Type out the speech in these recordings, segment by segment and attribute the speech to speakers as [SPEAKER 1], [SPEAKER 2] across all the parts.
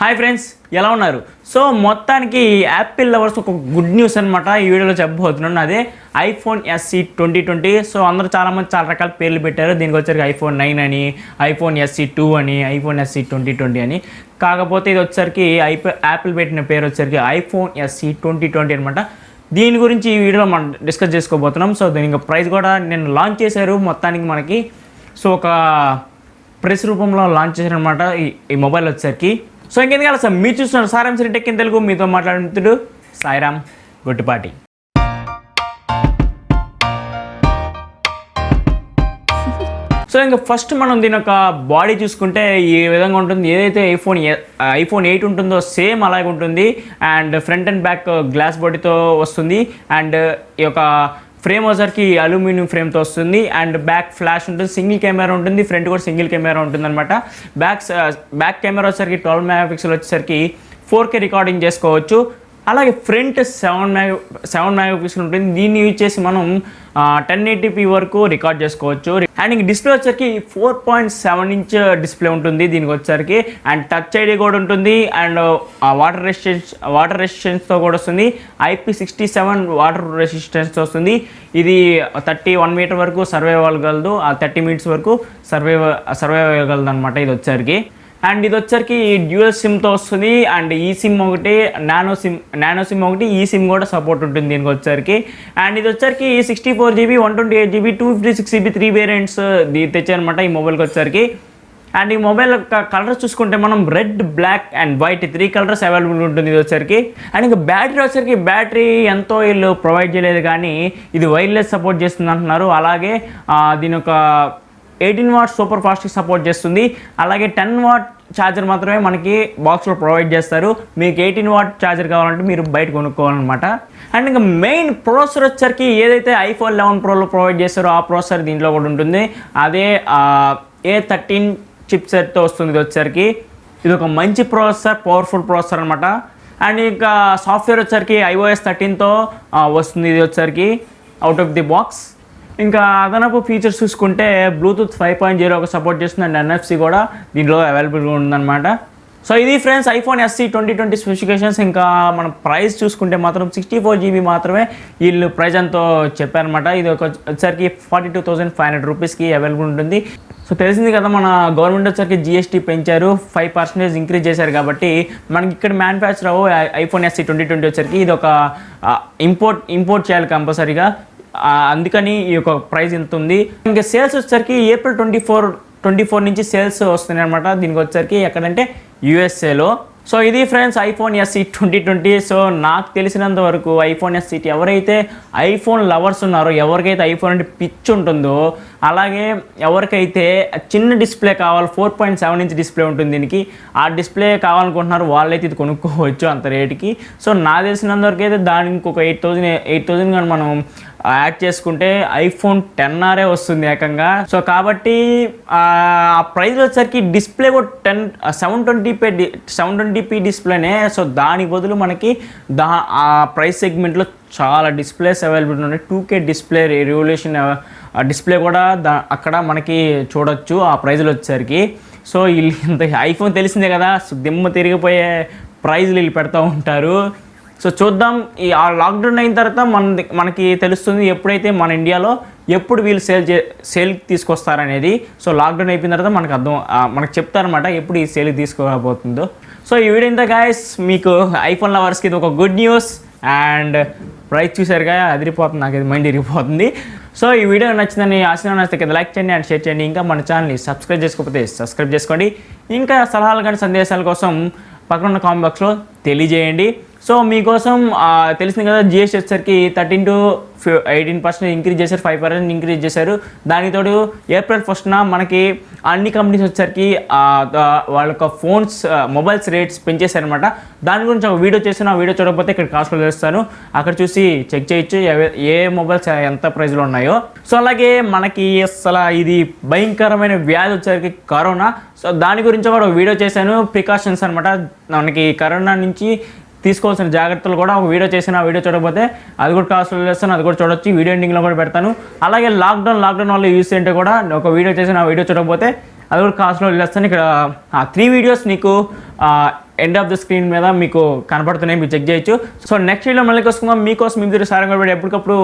[SPEAKER 1] Hi friends, ఎలా ఉన్నారు? So మొత్తానికి యాపిల్ లవర్స్ ఒక గుడ్ న్యూస్ అనమాట ఈ వీడియోలో చెప్పబోతున్నాను. అదే ఐఫోన్ SE 2020. సో అందరూ చాలామంది చాలా రకాల పేర్లు పెట్టారు. దీనికి వచ్చరికి ఐఫోన్ 9 అని, ఐఫోన్ SE 2 అని, ఐఫోన్ SE 2020 అని. కాకపోతే ఇది వచ్చరికి యాపిల్ పెట్టిన పేరు వచ్చరికి ఐఫోన్ SE 2020 అనమాట. దీని గురించి ఈ వీడియోలో మనం డిస్కస్ చేసుకోబోతున్నాం. సో దీనికి ప్రైస్ కూడా నేను లాంచ్ చేశారు మొత్తానికి మనకి. సో ఒక ప్రెస్ రూపంలో లాంచ్ చేశారనమాట ఈ మొబైల్ వచ్చరికి. సో ఇంకెందుకు కదా సార్, మీరు చూస్తున్నారు సారాంశ్ ఇన్ తెలుగు. మీతో మాట్లాడుతుడు సాయిరామ్ గొట్టిపాటి. సో ఇంకా ఫస్ట్ మనం దీని యొక్క బాడీ చూసుకుంటే ఈ విధంగా ఉంటుంది. ఏదైతే ఐఫోన్ 8 ఉంటుందో సేమ్ అలాగే ఉంటుంది. And front and back glass బాడీతో వస్తుంది. అండ్ ఈ యొక్క ఫ్రేమ్ వచ్చరికి అల్యూమినియం ఫ్రేమ్తో వస్తుంది. అండ్ బ్యాక్ ఫ్లాష్ ఉంటుంది, సింగిల్ కెమెరా ఉంటుంది, ఫ్రంట్ కూడా సింగిల్ కెమెరా ఉంటుంది అనమాట. బ్యాక్ కెమెరా వచ్చేసరికి 12 మెగాపిక్సెల్ వచ్చేసరికి 4K రికార్డింగ్ చేసుకోవచ్చు. అలాగే ఫ్రంట్ 7 మెగాపిక్సెల్ ఉంటుంది. దీన్ని యూజ్ చేసి మనం 1080p వరకు రికార్డ్ చేసుకోవచ్చు. అండ్ ఇంక డిస్ప్లే వచ్చరికి 4.7 ఇంచ్ డిస్ప్లే ఉంటుంది దీనికి వచ్చరికి. అండ్ టచ్ ఐడి కూడా ఉంటుంది. అండ్ వాటర్ రెసిస్టెన్స్తో కూడా వస్తుంది. IP67 వాటర్ రెసిస్టెన్స్తో వస్తుంది. ఇది 31 మీటర్ వరకు సర్వైవ్ అవ్వగలదు. 30 మినిట్స్ వరకు సర్వైవ్ అవ్వగలదు అనమాట ఇది వచ్చరికి. అండ్ ఇది వచ్చరికి డ్యూయల్ సిమ్తో వస్తుంది. అండ్ ఈ సిమ్ ఒకటి, నానో సిమ్ ఒకటి, ఈ సిమ్ కూడా సపోర్ట్ ఉంటుంది దీనికి వచ్చరికి. అండ్ ఇది వచ్చరికి 64GB, 128GB, 256GB 3 వేరియంట్స్ తెచ్చారనమాట ఈ మొబైల్కి వచ్చరికి. అండ్ ఈ మొబైల్ కలర్స్ చూసుకుంటే మనం red, black and white 3 colours available ఉంటుంది ఇది వచ్చరికి. అండ్ ఇంకా బ్యాటరీ వచ్చరికి బ్యాటరీ ఎంతో వీళ్ళు ప్రొవైడ్ చేయలేదు, కానీ ఇది వైర్లెస్ సపోర్ట్ చేస్తుంది అంటున్నారు. అలాగే దీని ఒక 18 వాట్ సూపర్ ఫాస్ట్కి సపోర్ట్ చేస్తుంది. అలాగే 10 వాట్ ఛార్జర్ మాత్రమే మనకి బాక్స్లో ప్రొవైడ్ చేస్తారు. మీకు 18 వాట్ ఛార్జర్ కావాలంటే మీరు బయట కొనుక్కోవాలన్నమాట. అండ్ ఇంకా మెయిన్ ప్రాసెసర్ వచ్చరికి ఏదైతే ఐఫోన్ 11 ప్రోలో ప్రొవైడ్ చేస్తారో ఆ ప్రాసెసర్ దీంట్లో కూడా ఉంటుంది. అదే A13 చిప్ సెట్తో వస్తుంది ఇది వచ్చరికి. ఇది ఒక మంచి ప్రాసెసర్, పవర్ఫుల్ ప్రాసెసర్ అనమాట. అండ్ ఇంకా సాఫ్ట్వేర్ వచ్చరికి iOS 13తో వస్తుంది ఇది వచ్చరికి అవుట్ ఆఫ్ ది బాక్స్. ఇంకా అదనపు ఫీచర్స్ చూసుకుంటే బ్లూటూత్ 5.0 ఒక సపోర్ట్ చేస్తుంది. అండ్ NFC కూడా దీంట్లో అవైలబుల్గా ఉందన్నమాట. సో ఇది ఫ్రెండ్స్ ఐఫోన్ SE 2020 స్పెసిఫికేషన్స్. ఇంకా మనం ప్రైస్ చూసుకుంటే మాత్రం 64GB మాత్రమే వీళ్ళు ప్రైస్ ఎంతో చెప్పారనమాట. ఇది వచ్చరికి 42,500 రూపీస్కి అవైలబుల్ ఉంటుంది. సో తెలిసింది కదా, మన గవర్నమెంట్ వచ్చరికి GST పెంచారు, 5% ఇంక్రీజ్ చేశారు. కాబట్టి మనకి ఇక్కడ మ్యానుఫ్యాక్చర్ ఐఫోన్ SE 2020 వచ్చరికి ఇది ఒక ఇంపోర్ట్ చేయాలి కంపల్సరీగా. అందుకని ఈ యొక్క ప్రైస్ ఎంత ఉంది. ఇంకా సేల్స్ వచ్చరికి April 24 నుంచి సేల్స్ వస్తున్నాయి అనమాట దీనికి వచ్చరికి. ఎక్కడంటే USA లో. సో ఇది ఫ్రెండ్స్ ఐఫోన్ SE 2020. సో నాకు తెలిసినంత వరకు ఐఫోన్ SE ఎవరైతే ఐఫోన్ లవర్స్ ఉన్నారో, ఎవరికైతే ఐఫోన్ అంటే పిచ్చి ఉంటుందో, అలాగే ఎవరికైతే చిన్న డిస్ప్లే కావాలి, 4.7 ఇంచ్ డిస్ప్లే ఉంటుంది దీనికి, ఆ డిస్ప్లే కావాలనుకుంటున్నారు వాళ్ళైతే ఇది కొనుక్కోవచ్చు అంత రేటుకి. సో నాకు తెలిసినంత వరకు అయితే దానికి ఇంకొక 8,000 కానీ మనం యాడ్ చేసుకుంటే ఐఫోన్ 10R వస్తుంది ఏకంగా. సో కాబట్టి ఆ ప్రైస్ వచ్చరికి డిస్ప్లే కూడా 720p డిస్ప్లేనే. సో దాని బదులు మనకి ఆ ప్రైస్ సెగ్మెంట్లో చాలా డిస్ప్లేస్ అవైలబుల్ ఉన్నాయి. 2K డిస్ప్లే, రెవల్యూషన్ డిస్ప్లే కూడా అక్కడ మనకి చూడొచ్చు ఆ ప్రైజ్లో వచ్చేసరికి. సో వీళ్ళు ఇంత ఐఫోన్ తెలిసిందే కదా, దిమ్మ తిరిగిపోయే ప్రైజ్లు వీళ్ళు పెడతా ఉంటారు. సో చూద్దాం, ఈ లాక్డౌన్ అయిన తర్వాత మనకి తెలుస్తుంది ఎప్పుడైతే మన ఇండియాలో ఎప్పుడు వీళ్ళు సేల్ తీసుకొస్తారనేది. సో లాక్డౌన్ అయిపోయిన తర్వాత మనకు చెప్తారనమాట ఎప్పుడు ఈ సేల్ తీసుకోబోతుందో. సో ఈ వీడియో ఇంత గాయస్, మీకు ఐఫోన్ లవర్స్కి ఇది ఒక గుడ్ న్యూస్. అండ్ ప్రైస్ చూసారుగా, అదిరిపోతుంది, నాకు ఇది మైండ్ ఇరిగిపోతుంది. సో ఈ వీడియో నచ్చిందని నచ్చితే కింద లైక్ చేయండి అండ్ షేర్ చేయండి. ఇంకా మన ఛానల్ని సబ్స్క్రైబ్ చేసుకోకపోతే సబ్స్క్రైబ్ చేసుకోండి. ఇంకా సలహాలు కానీ సందేశాల కోసం పక్కన ఉన్న కామెంట్ బాక్స్లో తెలియజేయండి. సో మీకోసం తెలిసింది కదా, GST వచ్చేసరికి 13 to 18% ఇంక్రీజ్ చేశారు, 5% ఇంక్రీజ్ చేశారు. దానితోడు April 1న మనకి అన్ని కంపెనీస్ వచ్చేసరికి వాళ్ళ యొక్క మొబైల్స్ రేట్స్ పెంచేశారనమాట. దాని గురించి ఒక వీడియో చేసిన, ఆ వీడియో చూడకపోతే ఇక్కడ కాస్ట్లో చేస్తాను, అక్కడ చూసి చెక్ చేయొచ్చు ఏ మొబైల్స్ ఎంత ప్రైస్లో ఉన్నాయో. సో అలాగే మనకి అసలు ఇది భయంకరమైన వ్యాధి వచ్చేసరికి కరోనా. సో దాని గురించి కూడా ఒక వీడియో చేశాను, ప్రికాషన్స్ అనమాట. మనకి కరోనా నుంచి తీసుకోవాల్సిన జాగ్రత్తలు కూడా ఒక వీడియో చేసిన, ఆ వీడియో చూడకపోతే అది కూడా కాస్ట్లో చేస్తాను, అది కూడా చూడొచ్చు, వీడియో ఎండింగ్లో కూడా పెడతాను. అలాగే లాక్డౌన్ వల్ల యూస్ ఏంటో కూడా ఒక వీడియో చేసిన, ఆ వీడియో చూడకపోతే అది కూడా కాస్ట్లో వదిలేస్తాను. ఇక్కడ 3 వీడియోస్ నీకు ఎండ్ ఆఫ్ ద స్క్రీన్ మీద మీకు కనపడుతున్నాయి, మీరు చెక్ చేయొచ్చు. సో నెక్స్ట్ వీడియో మళ్ళీ వస్తున్నాం మీకోసం మీ దగ్గర సారంగా ఎప్పటికప్పుడు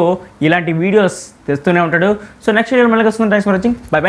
[SPEAKER 1] ఇలాంటి వీడియోస్ తెస్తూనే ఉంటాడు. సో నెక్స్ట్ వీడియో మళ్ళీ వస్తున్నాం. Thanks for watching. By by.